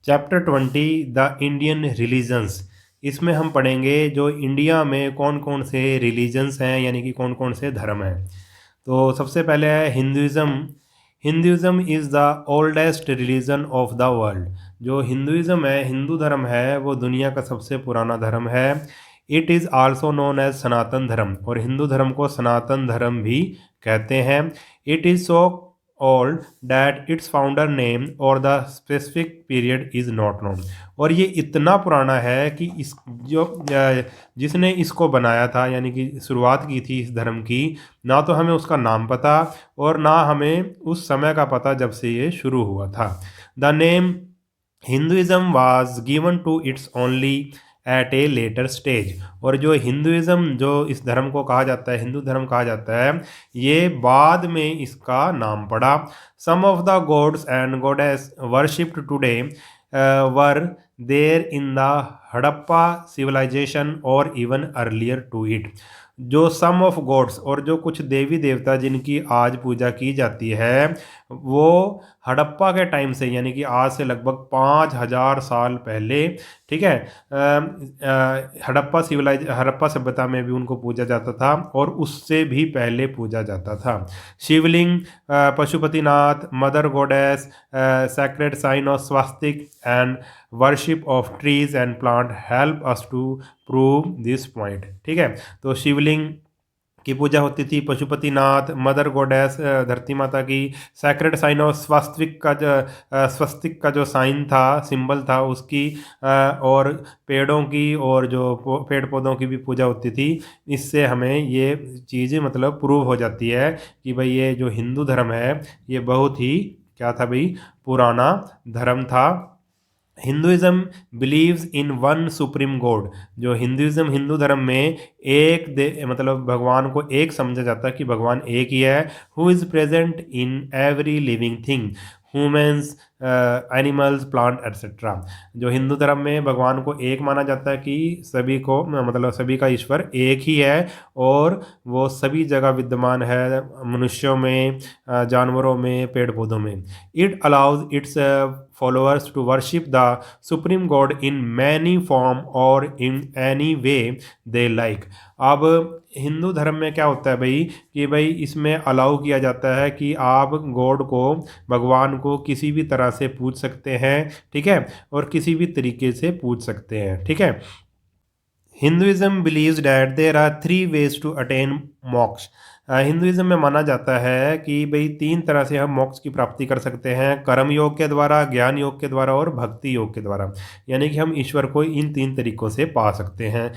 Chapter 20 the Indian religions. इसमें हम पढ़ेंगे जो इंडिया में कौन कौन से रिलीजन्स हैं, यानी कि कौन कौन से धर्म हैं। तो सबसे पहले है Hinduism. Hinduism is the oldest religion of the world. जो हिंदुज़म है, हिंदू धर्म है, वो दुनिया का सबसे पुराना धर्म है। It is also known as Sanatan Dharma, और हिंदू धर्म को सनातन धर्म भी कहते हैं। It is so old that its founder name और the specific period is not known. और ये इतना पुराना है कि इस जो जिसने इसको बनाया था, यानी कि शुरुआत की थी इस धर्म की, ना तो हमें उसका नाम पता और ना हमें उस समय का पता जब से ये शुरू हुआ था। The name Hinduism was given to its only at a later stage. और जो हिंदुइज्म, जो इस धर्म को कहा जाता है, हिंदू धर्म कहा जाता है, ये बाद में इसका नाम पड़ा। Some of the gods and goddess worshipped today were there in the Harappa civilisation और इवन अर्लियर टू इट। जो सम ऑफ गॉड्स, और जो कुछ देवी देवता जिनकी आज पूजा की जाती है, वो हड़प्पा के टाइम से, यानी कि आज से लगभग 5000 साल पहले, ठीक है, हड़प्पा सभ्यता में भी उनको पूजा जाता था, और उससे भी पहले पूजा जाता था। Shivling, Pashupatinath, mother goddess, sacred sign of swastika and worship of trees and plant help us to prove this point. ठीक है, तो शिवलिंग की पूजा होती थी, पशुपतिनाथ, मदर गॉडेस धरती माता की, सैक्रेड साइन ऑफ स्वस्तिक का जो साइन था, सिंबल था उसकी, और पेड़ों की, और जो पेड़ पौधों की भी पूजा होती थी। इससे हमें ये चीज़ मतलब प्रूव हो जाती है कि भाई ये जो हिंदू धर्म है, ये बहुत ही क्या था भाई, पुराना धर्म था। Hinduism believes in one supreme God. जो हिंदुइज्म, हिंदू धर्म में मतलब भगवान को एक समझा जाता है कि भगवान एक ही है। Who is present in every living thing, humans, animals, plant etcetera. जो हिंदू धर्म में भगवान को एक माना जाता है कि सभी को, मतलब सभी का ईश्वर एक ही है, और वो सभी जगह विद्यमान है, मनुष्यों में, जानवरों में, पेड़ पौधों में। It allows it's followers to worship the supreme god in many form or in any way they like। अब हिंदू धर्म में क्या होता है भाई, कि भाई इसमें अलाउ किया जाता है कि आप गॉड को, भगवान को किसी भी तरह से पूछ सकते हैं, ठीक है, और किसी भी तरीके से पूछ सकते हैं, ठीक है। Hinduism believes that there are 3 ways to attain moksha. Hinduism में माना जाता है कि भाई 3 तरह से हम मोक्ष की प्राप्ति कर सकते हैं, कर्म योग के द्वारा, ज्ञान योग के द्वारा और भक्ति योग के द्वारा। यानी कि हम ईश्वर को इन 3 तरीकों से पा सकते हैं।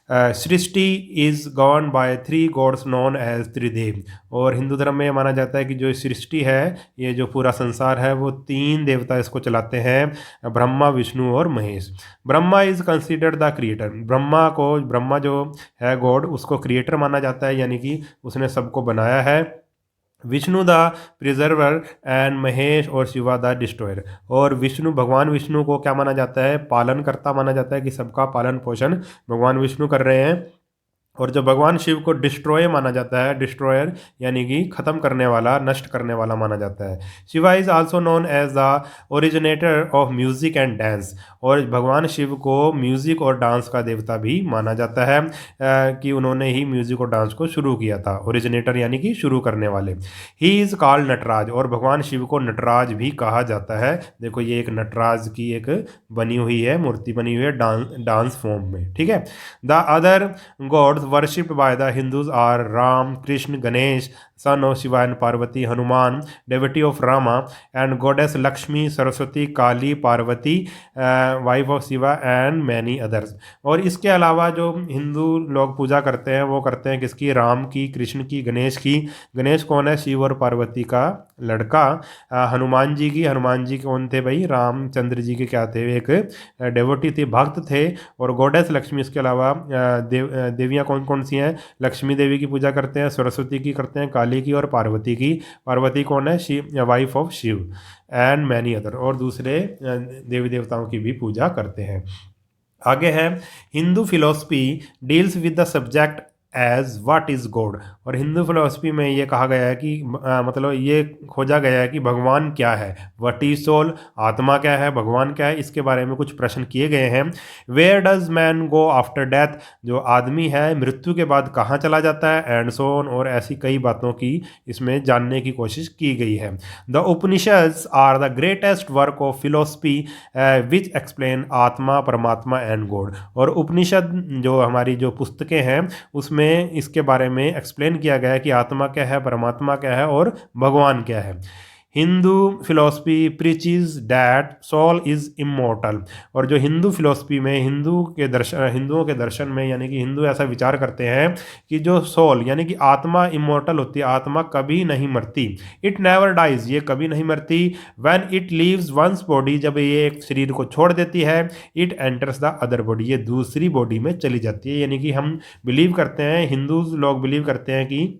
Srishti is govern by 3 gods known as Tridev. और हिंदू धर्म में माना जाता है कि जो सृष्टि है, ये जो पूरा संसार है, वो 3 देवता इसको चलाते हैं, ब्रह्मा, विष्णु और Mahesh. Brahma is considered the creator. Brahma जो है गॉड, उसको क्रिएटर माना जाता है, यानी कि उसने सबको बनाया है। Vishnu the preserver and Mahesh और शिवा द डिस्ट्रॉयर। और भगवान विष्णु को क्या माना जाता है, पालनकर्ता माना जाता है, कि सबका पालन पोषण भगवान विष्णु कर रहे हैं। और जो भगवान शिव को डिस्ट्रॉय माना जाता है, डिस्ट्रॉयर यानी कि ख़त्म करने वाला, नष्ट करने वाला माना जाता है। Shiva is also known as the originator of music and dance. और भगवान शिव को म्यूज़िक और डांस का देवता भी माना जाता है, कि उन्होंने ही म्यूज़िक और डांस को शुरू किया था, ओरिजिनेटर यानी कि शुरू करने वाले। He is called Nataraj. और भगवान शिव को नटराज भी कहा जाता है। देखो, ये एक नटराज की एक बनी हुई है, मूर्ति बनी हुई है डांस फॉर्म में, ठीक है। The other gods worshipped by the Hindus are Ram, Krishna, Ganesh, son of Shiva and Parvati, Hanuman, devotee of Rama, and goddess Lakshmi, Saraswati, Kali, Parvati, wife of Shiva, and many others। और इसके अलावा जो हिंदू लोग पूजा करते हैं, वो करते हैं किसकी, राम की, कृष्ण की, गणेश की। गणेश कौन है, शिव और पार्वती का लड़का। हनुमान जी की, हनुमान जी कौन थे भाई, रामचंद्र जी के क्या थे, एक डेवोटी थे, भक्त थे। और गॉडेस लक्ष्मी, इसके अलावा देवियाँ कौन कौन सी हैं, लक्ष्मी देवी की पूजा करते हैं, सरस्वती की करते हैं, काली की और पार्वती की। पार्वती कौन है, Shiv, wife of Shiv, and many other. और दूसरे देवी देवताओं की भी पूजा करते हैं। आगे है, Hindu philosophy deals with the subject as what is God. और हिंदू फिलोसफी में ये कहा गया है कि मतलब ये खोजा गया है कि भगवान क्या है, व्हाट इज सोल, आत्मा क्या है, भगवान क्या है, इसके बारे में कुछ प्रश्न किए गए हैं। Where does man go after death, जो आदमी है मृत्यु के बाद कहाँ चला जाता है, एंड सो ऑन, और ऐसी कई बातों की इसमें जानने की कोशिश की गई है। The Upanishads are the greatest work of philosophy which explain atma, paramatma and God. और उपनिषद जो हमारी जो पुस्तकें हैं उसमें इसके बारे में एक्सप्लेन किया गया है कि आत्मा क्या है, परमात्मा क्या है और भगवान क्या है। Hindu philosophy preaches that soul is immortal. और जो हिंदू फिलोसफी में हिंदुओं के दर्शन में यानी कि हिंदू ऐसा विचार करते हैं कि जो सोल यानी कि आत्मा इमोर्टल होती है, आत्मा कभी नहीं मरती। इट नेवर डाइज, ये कभी नहीं मरती। When it leaves one's body, जब ये एक शरीर को छोड़ देती है, it enters the other body, ये दूसरी बॉडी में चली जाती है। यानी कि हम बिलीव करते हैं, हिंदू लोग बिलीव करते हैं कि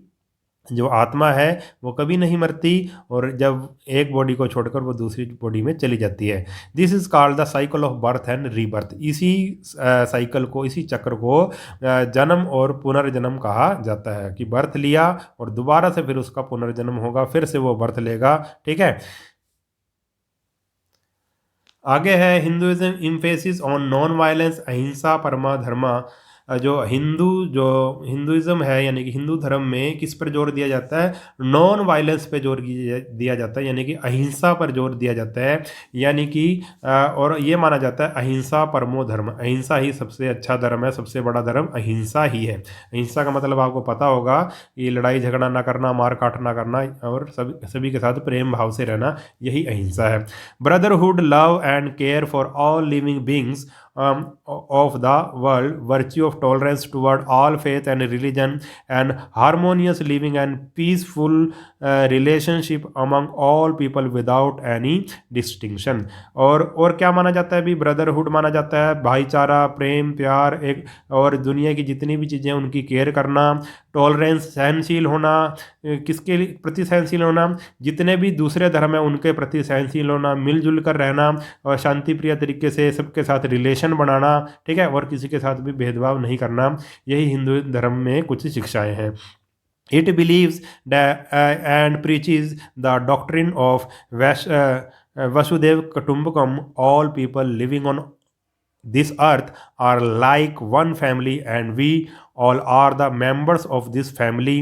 जो आत्मा है वो कभी नहीं मरती, और जब एक बॉडी को छोड़कर वो दूसरी बॉडी में चली जाती है। This is called the cycle of birth and rebirth. इसी साइकिल को, इसी चक्र को जन्म और पुनर्जन्म कहा जाता है कि बर्थ लिया और दोबारा से फिर उसका पुनर्जन्म होगा, फिर से वो बर्थ लेगा। ठीक है, आगे है Hinduism emphasis on non violence, अहिंसा, परमा धर्मा। जो हिंदुइज्म है यानी कि हिंदू धर्म में किस पर जोर दिया जाता है, नॉन वायलेंस पे जोर दिया जाता है, यानी कि अहिंसा पर जोर दिया जाता है। यानी कि और ये माना जाता है अहिंसा परमो धर्म, अहिंसा ही सबसे अच्छा धर्म है, सबसे बड़ा धर्म अहिंसा ही है। अहिंसा का मतलब आपको पता होगा, ये लड़ाई झगड़ा ना करना, मार काट ना करना, और सभी के साथ प्रेम भाव से रहना, यही अहिंसा है। Brotherhood, love, and care for all living beings of the world, virtue of tolerance toward all faith and religion, and harmonious living and peaceful relationship among all people without any distinction। और क्या माना जाता है भी, brotherhood माना जाता है भाईचारा, प्रेम, प्यार, एक और दुनिया की जितनी भी चीज़ें उनकी केयर करना। टॉलरेंस, सहनशील होना, किसके प्रति सहनशील होना, जितने भी दूसरे धर्म है उनके प्रति सहनशील होना, मिलजुल कर रहना, और शांति प्रिय तरीके से सबके साथ रिलेशन बनाना। ठीक है, और किसी के साथ भी भेदभाव नहीं करना, यही हिंदू धर्म में कुछ शिक्षाएं हैं। It believes and preaches the doctrine of Vasudev Kutumbakam, all people living on this earth are like one family, and we all are the members of this family,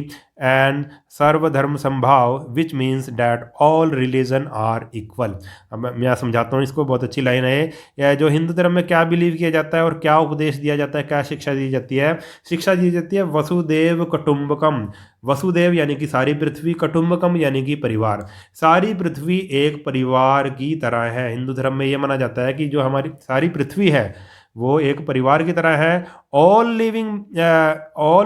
and Sarvadharma Sambhav, which means that all religion are equal. अब मैं समझाता हूँ इसको, बहुत अच्छी line है यह। जो हिंदू धर्म में क्या बिलीव किया जाता है और क्या उपदेश दिया जाता है, क्या शिक्षा दी जाती है, शिक्षा दी जाती है वसुदेव कुटुंबकम। वसुदेव यानी कि सारी पृथ्वी, कुटुंबकम यानी कि परिवार, सारी पृथ्वी एक परिवार की तरह है। हिंदू धर्म में यह माना जाता है कि जो हमारी सारी पृथ्वी है वो एक परिवार की तरह है। All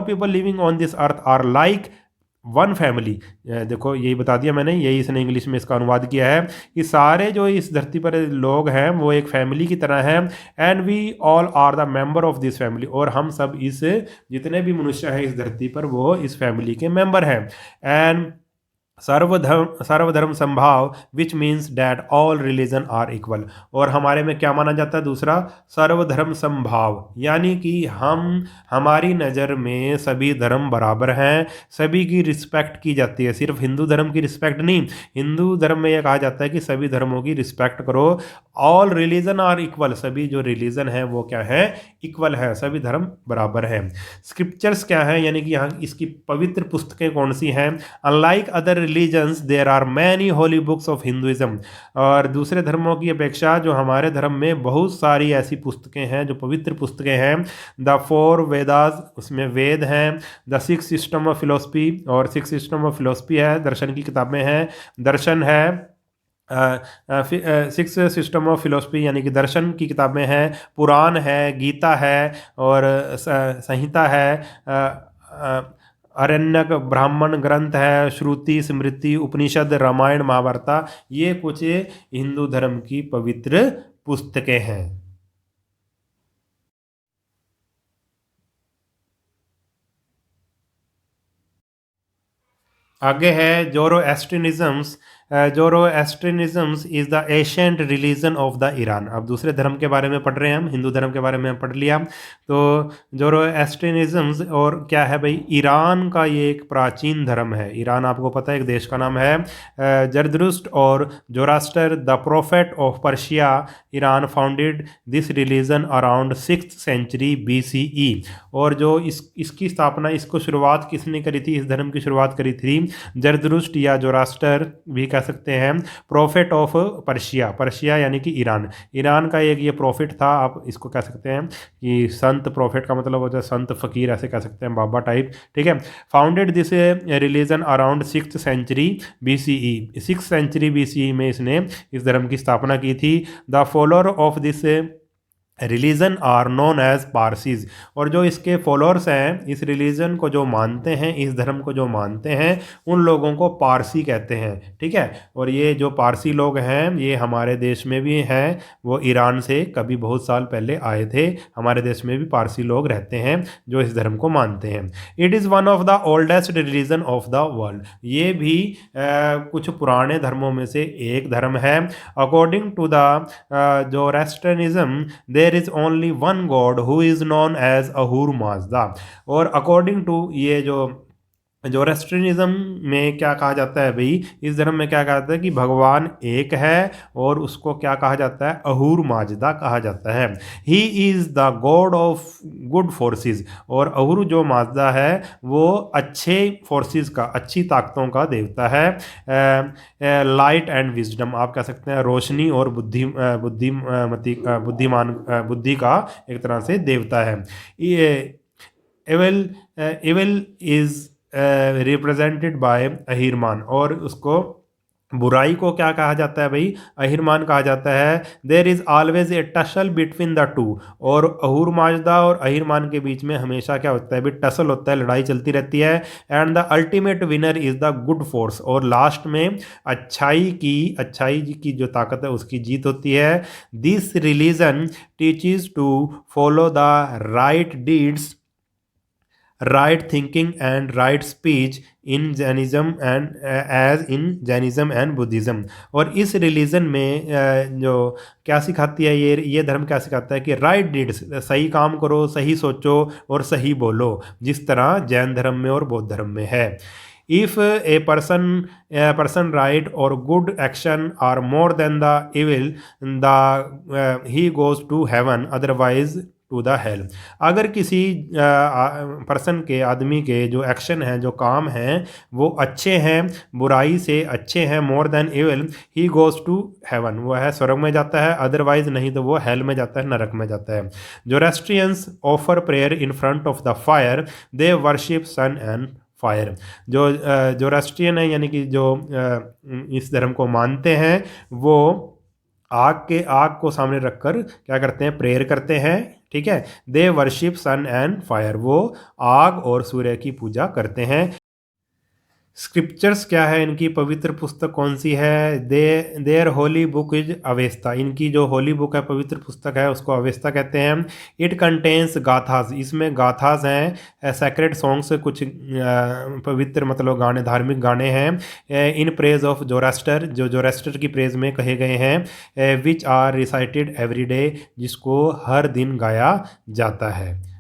people living on this earth are like one family. देखो यही बता दिया मैंने, यही इसने इंग्लिश में इसका अनुवाद किया है कि सारे जो इस धरती पर लोग हैं वो एक फैमिली की तरह हैं। And we all are the member of this family, और हम सब इस जितने भी मनुष्य हैं इस धरती पर वो इस फैमिली के मेंबर हैं। And Sarvadharma Sambhav, which means that all religion are equal. और हमारे में क्या माना जाता है दूसरा, सर्वधर्म संभाव, यानी कि हमारी नज़र में सभी धर्म बराबर हैं, सभी की रिस्पेक्ट की जाती है, सिर्फ हिंदू धर्म की रिस्पेक्ट नहीं। हिंदू धर्म में यह कहा जाता है कि सभी धर्मों की रिस्पेक्ट करो। ऑल रिलीजन आर इक्वल, सभी जो रिलीजन है वो क्या है, इक्वल है, सभी धर्म बराबर हैं। स्क्रिप्चर्स क्या है, यानी कि यहाँ इसकी पवित्र पुस्तकें कौन सी हैं। Unlike other religions there are many holy books of Hinduism. और दूसरे धर्मों की अपेक्षा जो हमारे धर्म में बहुत सारी ऐसी पुस्तकें हैं जो पवित्र पुस्तकें हैं। द फोर वेदास, उसमें वेद हैं। The six system of philosophy, और सिक्स सिस्टम ऑफ फिलोसफी है, दर्शन की किताबें हैं, दर्शन है। सिक्स सिस्टम ऑफ फिलोसफी यानी कि दर्शन की किताबें हैं, पुराण है, गीता है, और संहिता है, अरण्यक, ब्राह्मण ग्रंथ है, श्रुति, स्मृति, उपनिषद, रामायण, महाभारत, ये कुछ हिंदू धर्म की पवित्र पुस्तकें हैं। आगे है Zoroastrianism. Zoroastrianism is the ancient religion of the Iran. अब दूसरे धर्म के बारे में पढ़ रहे हैं हम, हिंदू धर्म के बारे में पढ़ लिया। तो जोरोएस्ट्रियनिज्म और क्या है भाई, ईरान का ये एक प्राचीन धर्म है। ईरान आपको पता है एक देश का नाम है। जरदरुस्ट और Zoroaster the prophet of Persia Iran founded this religion around 6th century BCE। और जो इसकी स्थापना, इसको शुरुआत किसने करी थी, इस धर्म की शुरुआत करी थी जरदरुस्ट या जोरास्टर भी कह सकते हैं, प्रोफेट ऑफ पर्शिया। पर्शिया यानी कि ईरान। ईरान का एक ये प्रोफेट था, आप इसको कह सकते हैं कि संत। प्रोफेट का मतलब होता है संत, फकीर, ऐसे कह सकते हैं, बाबा टाइप, ठीक है। Founded this religion around 6th century BCE। 6th century BCE में इसने इस धर्म की स्थापना की थी। The follower of this religion are known as Parsis. और जो इसके फॉलोअर्स हैं, इस रिलीजन को जो मानते हैं, इस धर्म को जो मानते हैं, उन लोगों को पारसी कहते हैं, ठीक है। और ये जो पारसी लोग हैं ये हमारे देश में भी हैं, वो ईरान से कभी बहुत साल पहले आए थे। हमारे देश में भी पारसी लोग रहते हैं जो इस धर्म को मानते हैं। It is one of the oldest religion of the world. ये भी कुछ पुराने धर्मों में से एक धर्म है। According to the Zoroastrianism there is only one god who is known as Ahura Mazda. और अकॉर्डिंग टू ये जो जोरास्ट्रियनिज्म में क्या कहा जाता है भाई, इस धर्म में क्या कहा जाता है कि भगवान एक है, और उसको क्या कहा जाता है, अहूर माजदा कहा जाता है। He is the God of good forces. और अहूर जो माजदा है वो अच्छे फोर्सेस का, अच्छी ताकतों का देवता है। लाइट एंड विजडम, आप कह सकते हैं रोशनी और बुद्धि का एक तरह से देवता है। Evil is represented by Ahriman. और उसको, बुराई को क्या कहा जाता है भाई, अहिरमान कहा जाता है। There is always a tussle between the two. और अहूर माजदा और अहिरमान के बीच में हमेशा क्या होता है भाई, टसल होता है, लड़ाई चलती रहती है। And the ultimate winner is the good force. और लास्ट में अच्छाई की जो ताकत है उसकी जीत होती है। This religion teaches to follow the right deeds, right thinking and right speech in Jainism and as in Jainism and Buddhism. और इस रिलीजन में जो क्या सिखाती है, ये धर्म क्या सिखाता है कि राइट डीड्स, सही काम करो, सही सोचो और सही बोलो, जिस तरह जैन धर्म में और बौद्ध धर्म में है। इफ़ ए पर्सन राइट और good action are more than the evil, the he goes to heaven, otherwise to the hell. अगर किसी पर्सन के, आदमी के जो एक्शन हैं, जो काम हैं, वो अच्छे हैं, बुराई से अच्छे हैं, more than evil, he goes to heaven, वो है स्वर्ग में जाता है, अदरवाइज नहीं तो वो हेल में जाता है, नरक में जाता है। Zoroastrians offer prayer in front of the fire, they worship sun and fire. जो जोरास्ट्रियन है, यानी कि जो इस धर्म को मानते हैं, वो आग को सामने रखकर क्या करते हैं, प्रेयर करते हैं, ठीक है। They worship sun and fire, वो आग और सूर्य की पूजा करते हैं। स्क्रिप्चर्स क्या है, इनकी पवित्र पुस्तक कौन सी है, their holy book is Avesta. इनकी जो होली बुक है, पवित्र पुस्तक है, उसको अवेस्ता कहते हैं। इट कंटेन्स गाथाज, इसमें गाथाज हैं, सैक्रेड सॉन्ग्स, कुछ पवित्र मतलब गाने, धार्मिक गाने हैं। इन प्रेज ऑफ जोरास्टर, जो जोरास्टर की प्रेज में कहे गए हैं। Which are recited every day, जिसको हर दिन गाया जाता है।